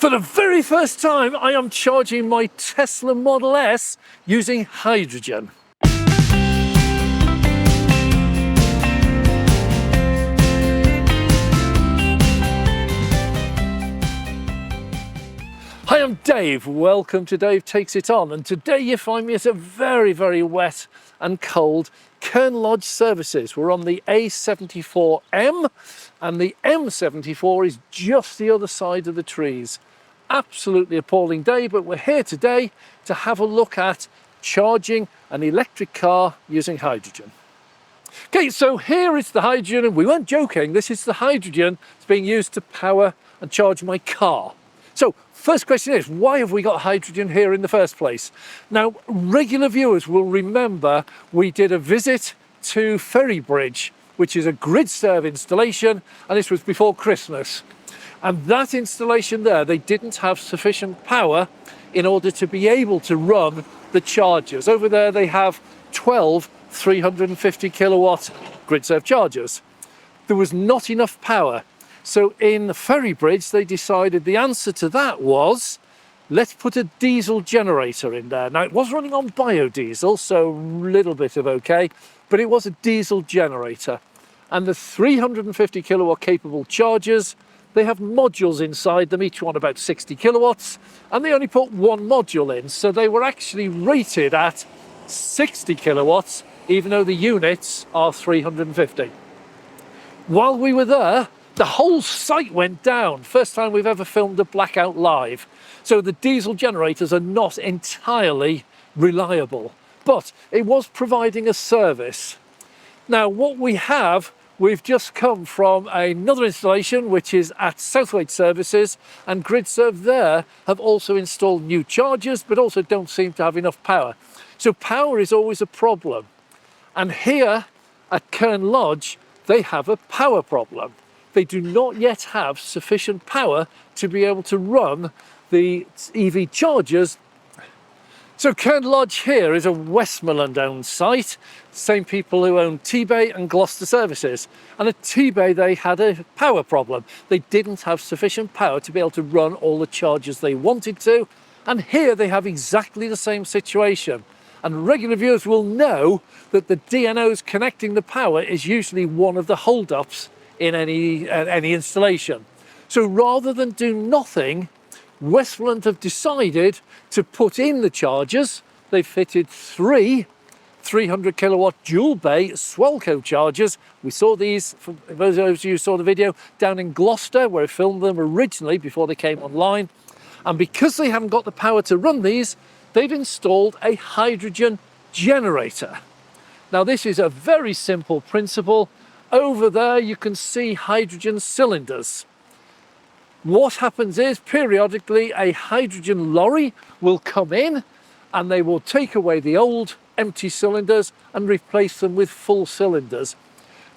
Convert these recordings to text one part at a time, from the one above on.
For the very first time, I am charging my Tesla Model S using hydrogen. Hi, I'm Dave. Welcome to Dave Takes It On. And today you find me at a very, very wet and cold Kenn Lodge services. We're on the A74M and the M74 is just the other side of the trees. Absolutely appalling day, but we're here today to have a look at charging an electric car using hydrogen. Okay, so here is the hydrogen, and we weren't joking, this is the hydrogen that's being used to power and charge my car. So first question is, why have we got hydrogen here in the first place? Now, regular viewers will remember we did a visit to Ferrybridge, which is a grid serve installation, and this was before Christmas. And that installation there, they didn't have sufficient power in order to be able to run the chargers. Over there they have 12 350 kilowatt grid serve chargers. There was not enough power. So in Ferrybridge they decided the answer to that was, let's put a diesel generator in there. Now it was running on biodiesel, so a little bit of okay, but it was a diesel generator. And the 350 kilowatt capable chargers, they have modules inside them, each one about 60 kilowatts, and they only put one module in, so they were actually rated at 60 kilowatts, even though the units are 350. While we were there, the whole site went down. First time we've ever filmed a blackout live. So the diesel generators are not entirely reliable, but it was providing a service. Now what we have, we've just come from another installation which is at Southwaite Services, and GridServe there have also installed new chargers but also don't seem to have enough power. So power is always a problem. And here at Kenn Lodge they have a power problem. They do not yet have sufficient power to be able to run the EV chargers. So Kenn Lodge here is a Westmoreland owned site, same people who own T-Bay and Gloucester Services. And at T-Bay they had a power problem. They didn't have sufficient power to be able to run all the chargers they wanted to. And here they have exactly the same situation. And regular viewers will know that the DNOs connecting the power is usually one of the hold-ups in any installation. So rather than do nothing, Westmoreland have decided to put in the chargers. They've fitted three 300 kilowatt dual bay Swelco chargers. We saw these, for those of you who saw the video, down in Gloucester where I filmed them originally before they came online. And because they haven't got the power to run these, they've installed a hydrogen generator. Now this is a very simple principle. Over there you can see hydrogen cylinders. What happens is periodically a hydrogen lorry will come in and they will take away the old empty cylinders and replace them with full cylinders.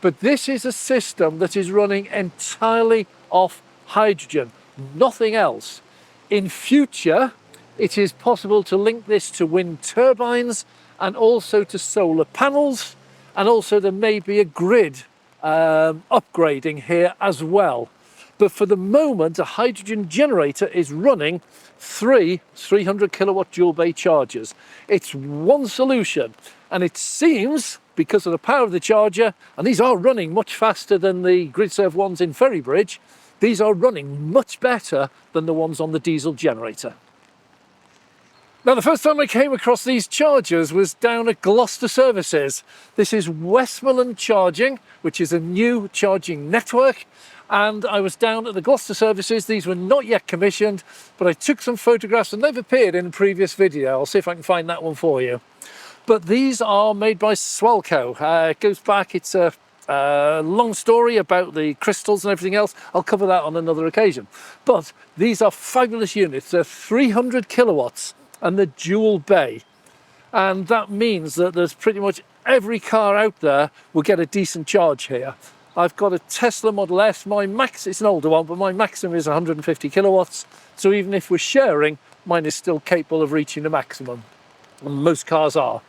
But this is a system that is running entirely off hydrogen, nothing else. In future, it is possible to link this to wind turbines and also to solar panels, and also there may be a grid upgrading here as well. But for the moment, a hydrogen generator is running three 300 kilowatt dual bay chargers. It's one solution, and it seems, because of the power of the charger, and these are running much faster than the GridServe ones in Ferrybridge, these are running much better than the ones on the diesel generator. Now the first time I came across these chargers was down at Gloucester Services. This is Westmoreland Charging, which is a new charging network, and I was down at the Gloucester Services. These were not yet commissioned, but I took some photographs and they've appeared in a previous video. I'll see if I can find that one for you. But these are made by Swelco. It goes back, it's a long story about the crystals and everything else. I'll cover that on another occasion. But these are fabulous units. They're 300 kilowatts. And the dual bay, and that means that there's pretty much every car out there will get a decent charge here. I've got a Tesla Model S, my max, it's an older one, but my maximum is 150 kilowatts, so even if we're sharing, mine is still capable of reaching the maximum, and most cars are.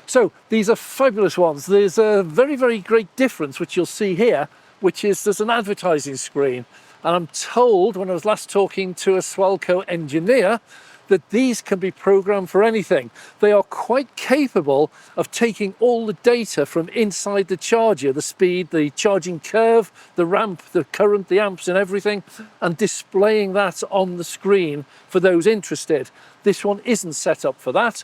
So these are fabulous ones. There's a very, very great difference which you'll see here, which is there's an advertising screen, And I'm told, when I was last talking to a Swelco engineer, that these can be programmed for anything. They are quite capable of taking all the data from inside the charger, the speed, the charging curve, the ramp, the current, the amps and everything, and displaying that on the screen for those interested. This one isn't set up for that.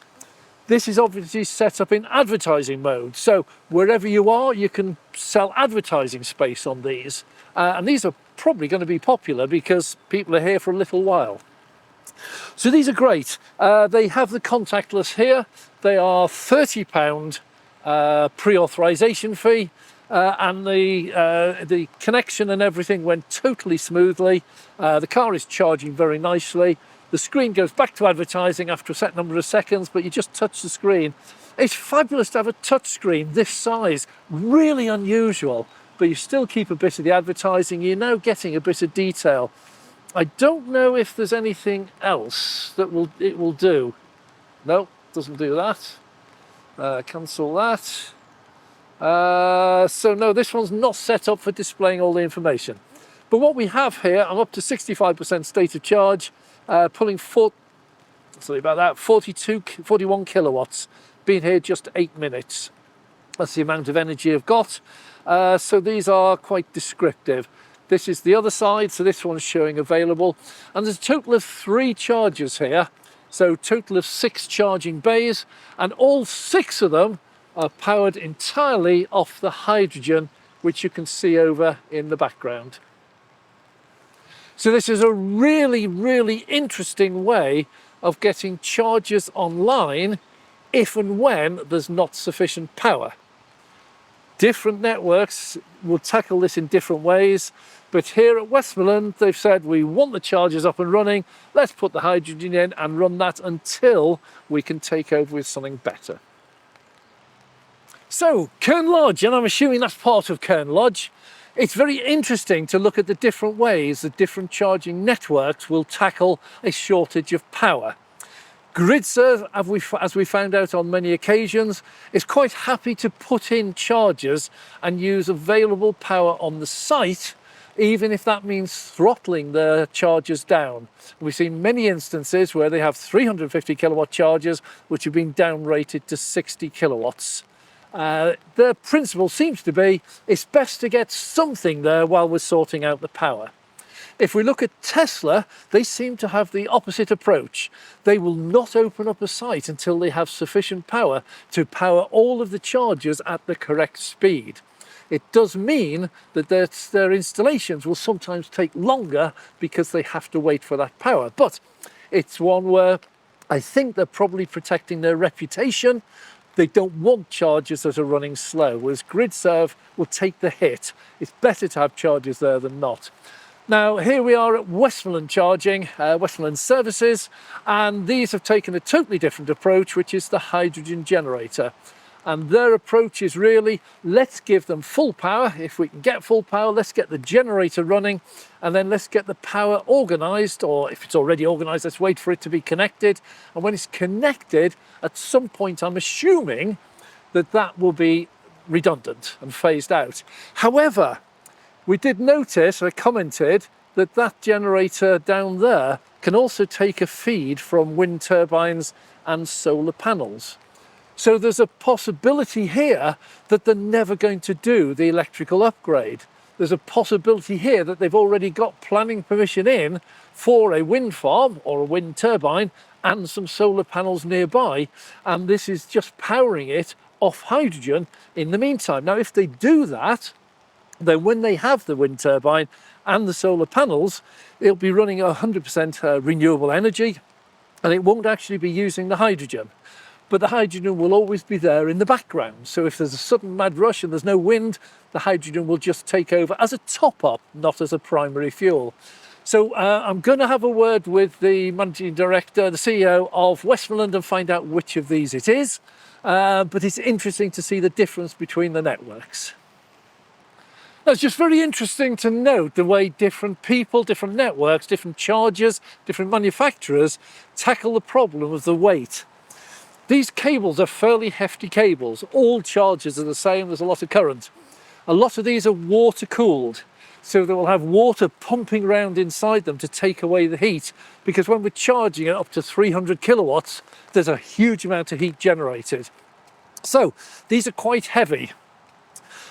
This is obviously set up in advertising mode. So wherever you are, you can sell advertising space on these. And these are probably going to be popular because people are here for a little while. So these are great. They have the contactless here. They are £30 pre-authorization fee, and the connection and everything went totally smoothly. The car is charging very nicely. The screen goes back to advertising after a set number of seconds, but you just touch the screen. It's fabulous to have a touch screen this size, really unusual, but you still keep a bit of the advertising. You're now getting a bit of detail. I don't know if there's anything else that it will do. No, doesn't do that. Cancel that. So no, this one's not set up for displaying all the information. But what we have here, I'm up to 65% state of charge, pulling 41 kilowatts, been here just 8 minutes. That's the amount of energy I've got. So these are quite descriptive. This is the other side, so this one's showing available. And there's a total of 3 chargers here, so total of 6 charging bays, and all 6 of them are powered entirely off the hydrogen, which you can see over in the background. So this is a really, really interesting way of getting chargers online if and when there's not sufficient power. Different networks will tackle this in different ways, but here at Westmoreland they've said we want the chargers up and running, let's put the hydrogen in and run that until we can take over with something better. So Kenn Lodge, and I'm assuming that's part of Kenn Lodge. It's very interesting to look at the different ways that different charging networks will tackle a shortage of power. GridServe, as we found out on many occasions, is quite happy to put in chargers and use available power on the site, even if that means throttling the chargers down. We've seen many instances where they have 350 kilowatt chargers which have been downrated to 60 kilowatts. The principle seems to be it's best to get something there while we're sorting out the power. If we look at Tesla, they seem to have the opposite approach. They will not open up a site until they have sufficient power to power all of the chargers at the correct speed. It does mean that their installations will sometimes take longer because they have to wait for that power. But it's one where I think they're probably protecting their reputation. They don't want chargers that are running slow, whereas GridServe will take the hit. It's better to have chargers there than not. Now, here we are at Westmoreland Charging, Westmoreland Services, and these have taken a totally different approach, which is the hydrogen generator. And their approach is really, let's give them full power. If we can get full power, let's get the generator running, and then let's get the power organised, or if it's already organised, let's wait for it to be connected. And when it's connected, at some point, I'm assuming that will be redundant and phased out. However, we did notice, I commented, that generator down there can also take a feed from wind turbines and solar panels. So there's a possibility here that they're never going to do the electrical upgrade. There's a possibility here that they've already got planning permission in for a wind farm or a wind turbine and some solar panels nearby, and this is just powering it off hydrogen in the meantime. Now, if they do that, then when they have the wind turbine and the solar panels, it'll be running 100% renewable energy, and it won't actually be using the hydrogen. But the hydrogen will always be there in the background. So if there's a sudden mad rush and there's no wind, the hydrogen will just take over as a top-up, not as a primary fuel. So I'm going to have a word with the managing director, the CEO of Westmoreland, and find out which of these it is. But it's interesting to see the difference between the networks. It's just very interesting to note the way different people, different networks, different chargers, different manufacturers tackle the problem of the weight. These cables are fairly hefty cables. All chargers are the same, there's a lot of current. A lot of these are water cooled. so they will have water pumping around inside them to take away the heat, because when we're charging it up to 300 kilowatts, there's a huge amount of heat generated. So these are quite heavy.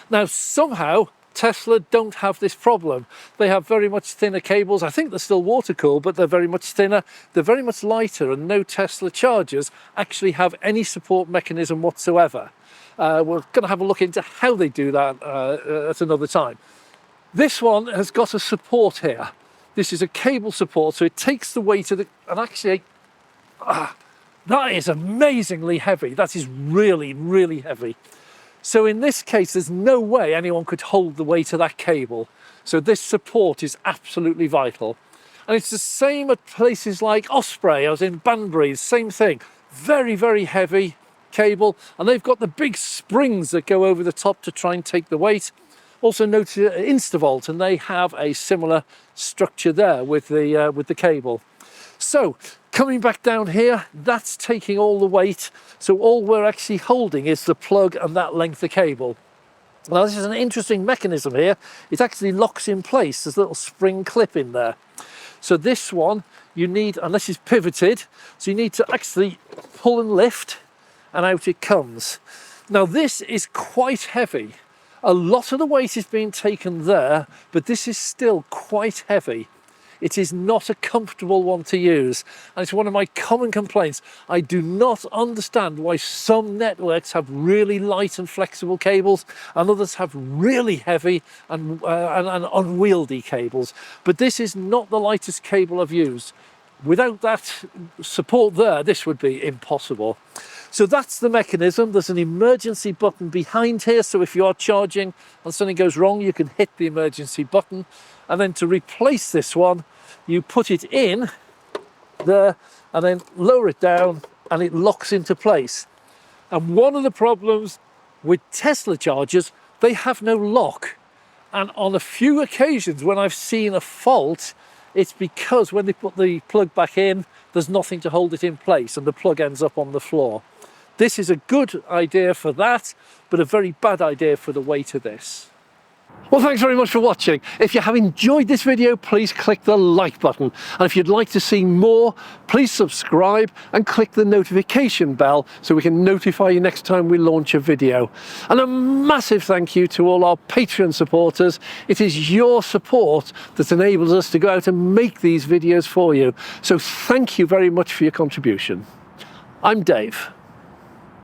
Now somehow Tesla don't have this problem. They have very much thinner cables. I think they're still water cooled, but they're very much thinner. They're very much lighter, and no Tesla chargers actually have any support mechanism whatsoever. We're going to have a look into how they do that at another time. This one has got a support here. This is a cable support, so it takes the weight of the, and actually, that is amazingly heavy. That is really, really heavy. So in this case, there's no way anyone could hold the weight of that cable. So this support is absolutely vital. And it's the same at places like Osprey. I was in Banbury, same thing. Very, very heavy cable. And they've got the big springs that go over the top to try and take the weight. Also notice Instavolt, and they have a similar structure there with the cable. So coming back down here, that's taking all the weight. So all we're actually holding is the plug and that length of cable. Now this is an interesting mechanism here. It actually locks in place. There's a little spring clip in there. So this one you need, unless it's pivoted, so you need to actually pull and lift, and out it comes. Now this is quite heavy. A lot of the weight is being taken there, but this is still quite heavy. It is not a comfortable one to use, and it's one of my common complaints. I do not understand why some networks have really light and flexible cables and others have really heavy and unwieldy cables. But this is not the lightest cable I've used. Without that support there, this would be impossible. So that's the mechanism. There's an emergency button behind here, so if you are charging and something goes wrong, you can hit the emergency button. And then to replace this one, you put it in there and then lower it down, and it locks into place. And one of the problems with Tesla chargers, they have no lock. And on a few occasions when I've seen a fault, it's because when they put the plug back in, there's nothing to hold it in place and the plug ends up on the floor. This is a good idea for that, but a very bad idea for the weight of this. Well, thanks very much for watching. If you have enjoyed this video, please click the like button. And if you'd like to see more, please subscribe and click the notification bell so we can notify you next time we launch a video. And a massive thank you to all our Patreon supporters. It is your support that enables us to go out and make these videos for you. So thank you very much for your contribution. I'm Dave.